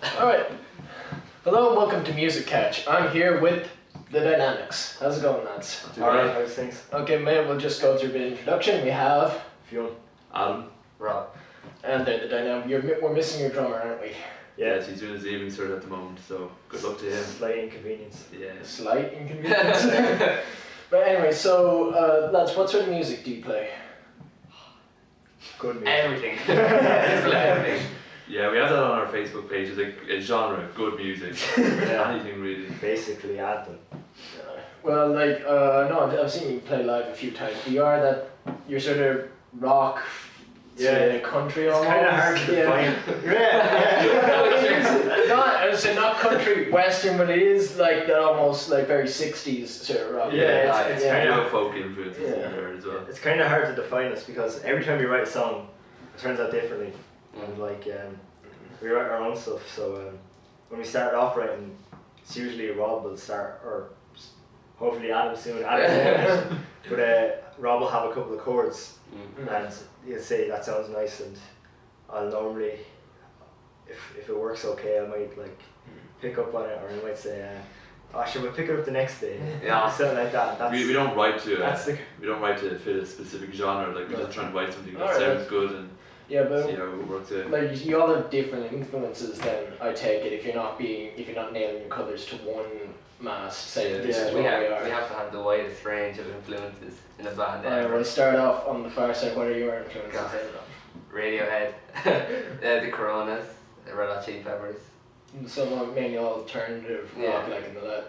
Alright. Hello and welcome to Music Catch. I'm here with the Dynamics. How's it going, lads? Alright, how's things? Okay, mate, we'll just go through a bit of introduction. We have Fionn. Adam. Rob. and they're the Dynamic. We're missing your drummer, aren't we? Yes, he's doing his evening cert at the moment, so good luck to him. Slight inconvenience. Yeah. Slight inconvenience. But anyway, so lads, what sort of music do you play? Good music. Everything. Everything. Yeah, we have that on our Facebook page. It's like a genre, good music. Yeah. Anything really. Basically anthem. Well, like, no, I've seen you play live a few times. You are that, you're sort of rock, country It's almost. kind of hard to define. Not country western, but it is like that almost like very 60s sort of rock. Yeah, it's kind kind of folk influences Yeah. in there as well. It's kind of hard to define us because every time we write a song, it turns out differently. And like, we write our own stuff, so when we start off writing, it's usually Rob will start, or hopefully Adam soon. But Rob will have a couple of chords, and he'll say that sounds nice, and I'll normally, if it works okay, I might like pick up on it, or I might say, "Oh, should we pick it up the next day?" Yeah. Something like that. That's, We don't write to that's the we don't write to fit a specific genre. Like we just try and write something that Alright. sounds good and Yeah, but see how it works out. like you all have different influences. Then I take it if you're not nailing your colours to one mast, say this is We what have, we are. to have the widest range of influences in a band Alright, ever. we'll start off on the far side. What are your influences? God. Radiohead, the Coronas, the Red Hot Chili Peppers. Some mainly alternative rock, like in the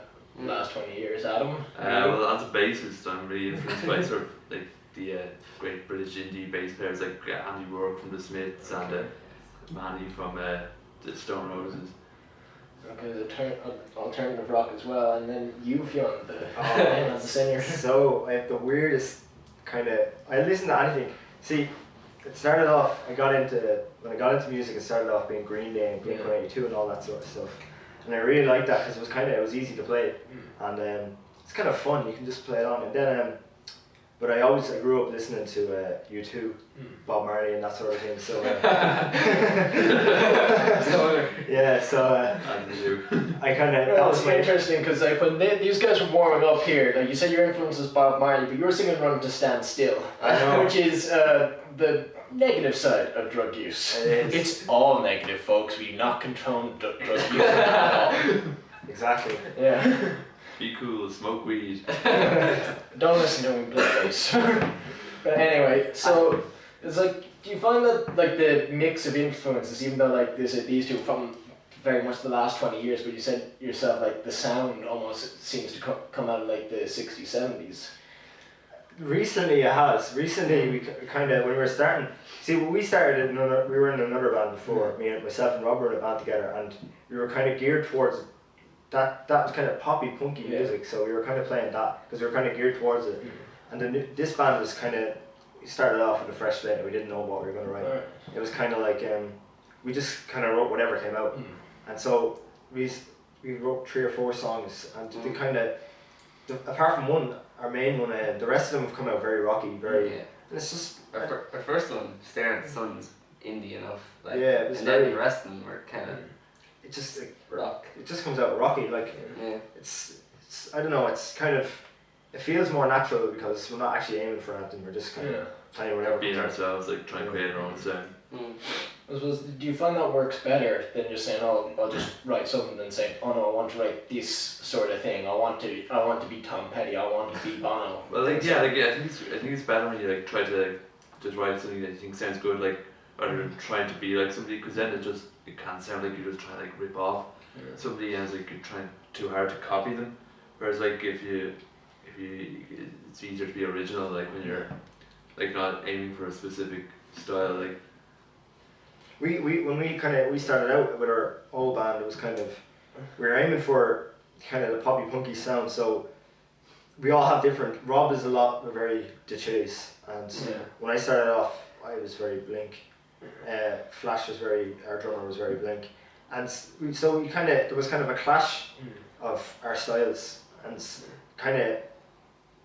last 20 years. Adam? Well, as a bassist, I'm really influenced by sort of like the great British indie bass players like Andy Rourke from the Smiths and Manny from the Stone Roses. Okay, there's alternative rock as well, and then you, Fionn, the singer. So I have the weirdest kind of. I listen to anything. See, it started off. When I got into music, it started off being Green Day and Blink-182 and all that sort of stuff. And I really liked that because it was easy to play, and it's kind of fun. You can just play it on, and then. But I grew up listening to U2, Bob Marley and that sort of thing. So yeah, so I kind of. Well, it's interesting because like when these guys were warming up here, like you said, your influence was Bob Marley, but you were singing "Run to Stand Still," I know. which is the negative side of drug use. It is. It's all negative, folks. We do not condone drug use at all. Exactly. Yeah. Be cool, smoke weed. Don't listen to him play bass. But anyway, so it's like, do you find that like the mix of influences, even though like these two from very much the last 20 years, but you said yourself like the sound almost seems to come out of like the 60s, 70s. Recently it has. Recently we kind of, when we were starting, see when we started, we were in another band before, myself and Rob were in a band together, and we were kind of geared towards that was kind of poppy, punky music, so we were kind of playing that, because we were kind of geared towards it. And then this band was kind of, we started off with a fresh slate, and we didn't know what we were going to write. Right. It was kind of like, we just kind of wrote whatever came out. And so we wrote 3 or 4 songs, and they kind of, apart from one, our main one, the rest of them have come out very rocky, very, and it's just... Our first one, Staring at the Sun's indie enough. Like, Yeah, it was and very- then the rest of them were kind of It just, rock. it just comes out rocky, like, Yeah. it's I don't know, it's kind of, it feels more natural because we're not actually aiming for anything, we're just kind of playing whatever Being comes out. ourselves, like trying to create our own sound. I suppose, do you find that works better than just saying, oh, I'll just write something than saying, oh no, I want to write this sort of thing. I want to be Tom Petty. I want to be Bono. Well, I think it's better when you like try to just write something that you think sounds good, like rather than trying to be like somebody, because then it can sound like you're just trying to like rip off somebody, and it's like you're trying too hard to copy them. Whereas like if you it's easier to be original, like when you're like not aiming for a specific style, like. When we started out with our old band, it was kind of, we were aiming for kind of the poppy punky sound, so we all have different, Rob is very De Chase, and when I started off, I was very Blink, Flash was our drummer was very Blink, and so we kind of, there was kind of a clash of our styles, and kind of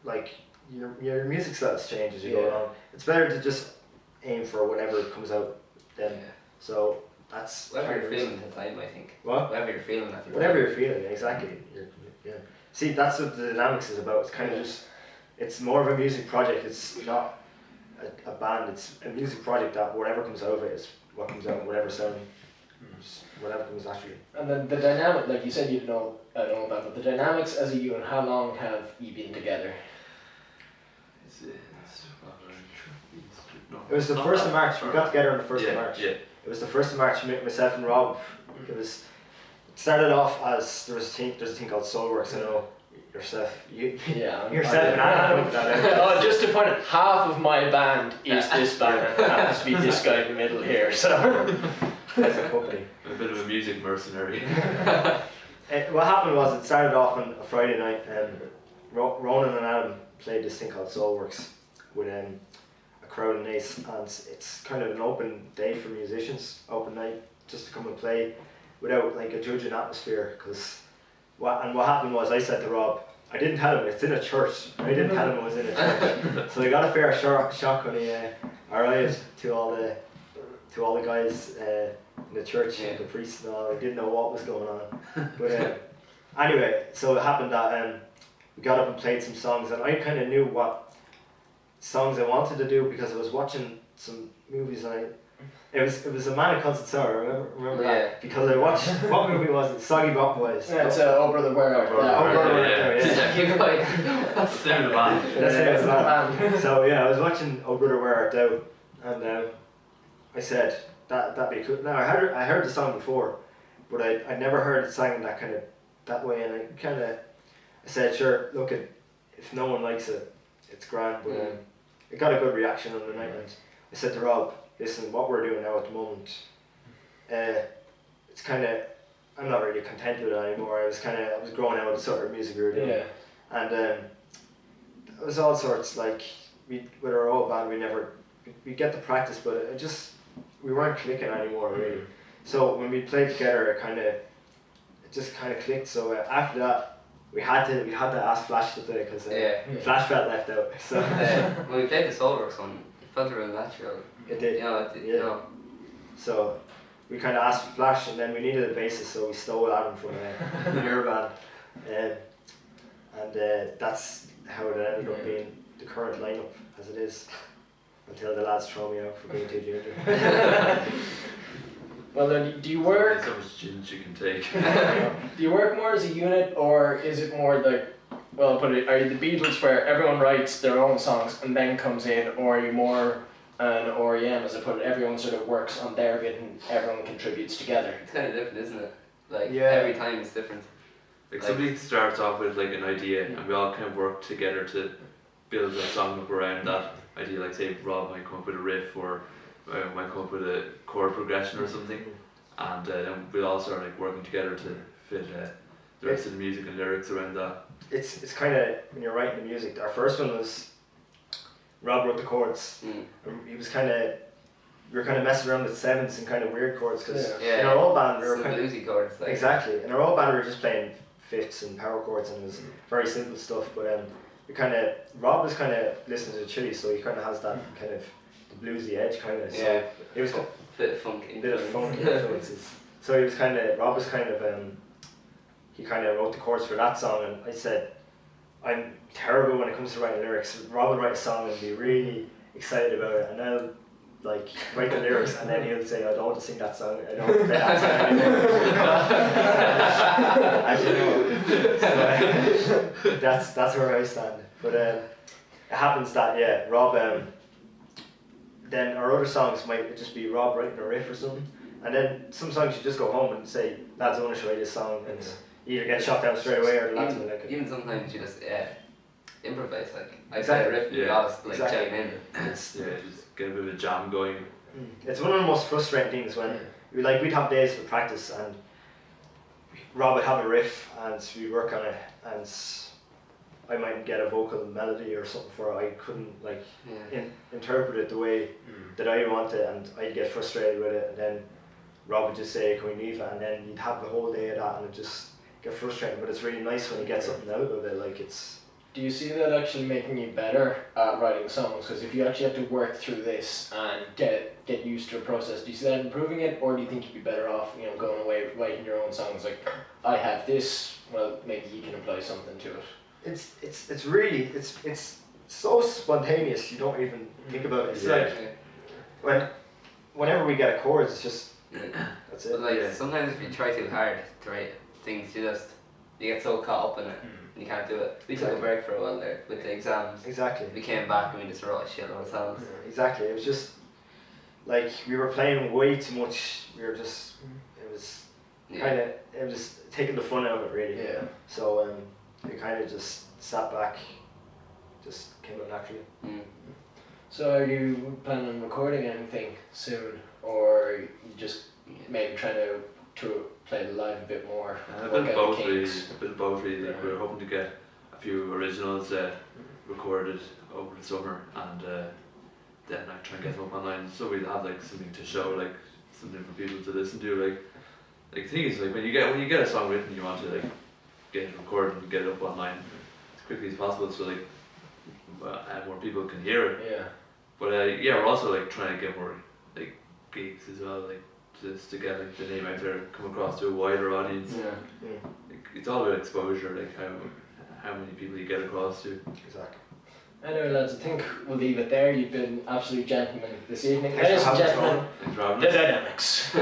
like your music styles change as you go along. It's better to just aim for whatever comes out then. So that's Whatever kind you're of feeling at the time, I think. What? Whatever you're feeling at the time. Whatever you're feeling, exactly. Yeah. See, that's what the dynamics is about. It's kind of just, it's more of a music project. It's not a band. It's a music project that whatever comes out of it is what comes out. Whatever sound, whatever comes naturally. And then the dynamic, like you said, you know about, but the dynamics as a unit. How long have you been together? It was the 1st of March. We got together on the 1st of March. Yeah. It was the 1st of March. Myself and Rob. It started off as there's a thing called Soulworks. I know yourself. Yeah. Yourself and Anna pointed that out. Oh, just to point out, half of my band is this band. It happens to be this guy in the middle here. So as a company. A bit of a music mercenary. What happened was it started off on a Friday night, and Ronan and Adam played this thing called Soulworks with a crowd in Ace, and it's kind of an open day for musicians, open night, just to come and play without like a judging atmosphere. What happened was I said to Rob, I didn't tell him it's in a church. I didn't tell him it was in a church, so he got a fair shock when he arrived to all the guys in the church, and the priests and all. I didn't know what was going on, but anyway, so it happened that we got up and played some songs, and I kind of knew what songs I wanted to do because I was watching some movies, and it was a Man of Constant Sorrow. Remember that, because I watched what movie was it? Soggy Bop Boys. yeah, it's Oh Brother Where Art Thou? That's the name of the band. That's the name of the band. So yeah, I was watching Oh Brother Where Art Thou, and I said that'd be cool. Now I heard the song before, but I never heard it sang that way, and I said, sure, look, if no one likes it, it's grand, but it got a good reaction on the night, and I said to Rob, listen, what we're doing now at the moment, it's kind of, I'm not really content with it anymore. I was growing out of the sort of music we were doing, and it was all sorts, like, with our old band, we get the practice, but we weren't clicking anymore, really. So when we played together, it just kind of clicked. So after that, we had to ask Flash to play because Flash felt left out. So when we played the Soulworks one, it felt real natural. It did. So we kind of asked Flash, and then we needed a bassist, so we stole Adam from your band, and that's how it ended up being the current lineup as it is, until the lads throw me out for being too junior. Well then, do you work? So much gins you can take. Do you work more as a unit, or is it more like, well, I'll put it, are you the Beatles where everyone writes their own songs and then comes in, or are you more an REM, as I put it, everyone sort of works on their bit and everyone contributes together? It's kind of different, isn't it? Like every time it's different. Like somebody starts off with like an idea, and we all kind of work together to build a song up around that idea. Like say Rob might come up with a riff, or might come up with a chord progression or something, and then we'll all start like working together to fit the rest of the music and lyrics around that. It's kind of, when you're writing the music, our first one was Rob wrote the chords. He was we were kind of messing around with sevenths and kind of weird chords, because in our old band we were kind of bluesy chords. Like. Exactly. In our old band we were just playing fifths and power chords, and it was very simple stuff. But Rob was kind of listening to the Chili, so he kind of has that kind of the bluesy edge kind of. So it was bit of funk influences. So Rob was he kind of wrote the chords for that song, and I said, I'm terrible when it comes to writing lyrics. Rob would write a song and be really excited about it, and I'll like write the lyrics, and then he'll say, I don't want to sing that song, I don't want to play that song anymore. As you know. So that's where I stand. But it happens that Rob, then our other songs might just be Rob writing a riff or something, and then some songs you just go home and say, lads, I want to show you this song, and you either get shot down straight away, or the lads will like it. Even sometimes you just improvise, like I play a riff and you all just like chime in. Just get a bit of a jam going. It's one of the most frustrating things when we'd have days of practice, and Rob would have a riff and we work on it, and I might get a vocal melody or something for it. I couldn't interpret it the way that I want it, and I'd get frustrated with it, and then Rob would just say, can we leave it, and then you'd have the whole day of that, and it just get frustrating. But it's really nice when you get something out of it, like it's. do you see that actually making you better at writing songs? Because if you actually have to work through this and get used to a process, do you see that improving it, or do you think you'd be better off, going away writing your own songs? Like, I have this. Well, maybe you can apply something to it. It's really it's so spontaneous. You don't even think about it. It's like whenever we get a chord, it's just that's it. But like sometimes if you try too hard to write things, you get so caught up in it and you can't do it. We took a break for a while there with the exams. Exactly. We came back and we just wrote a shitload of songs. Exactly. It was just like we were playing way too much. It was just taking the fun out of it really. Yeah. So we kind of just sat back, just came out naturally. So are you planning on recording anything soon, or you just maybe trying to play the live a bit more? A bit of both really. Like, we're hoping to get a few originals recorded over the summer, and then like try and get them up online, so we'll have like something to show, like something for people to listen to. Like the thing is, like when you get a song written, you want to like get it recorded and get it up online as quickly as possible, so like more people can hear it. Yeah. But we're also like trying to get more like gigs as well, like just to get like the name out there, come across to a wider audience. Yeah. Like, it's all about exposure, like how many people you get across to. Exactly. Anyway, lads, I think we'll leave it there. You've been absolute gentlemen this evening. Thanks Ladies for and having us gentlemen, Thanks for having the us. Dynamics.